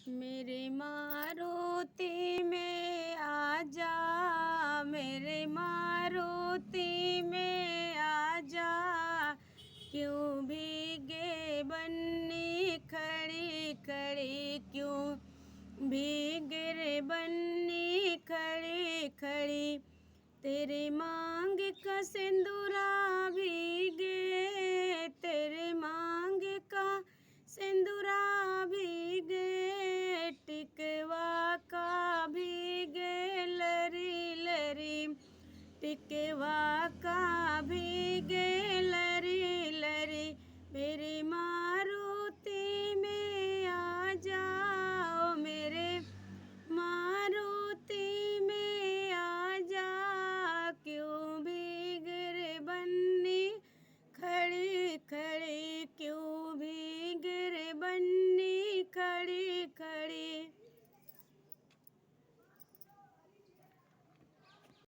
मेरे मारुति में आजा, मेरे मारुति में आजा, क्यों भीगे बन्नी खड़ी खड़ी, क्यों भीगे रे बन्नी खड़ी खड़ी। तेरे मांग का सिंदूरा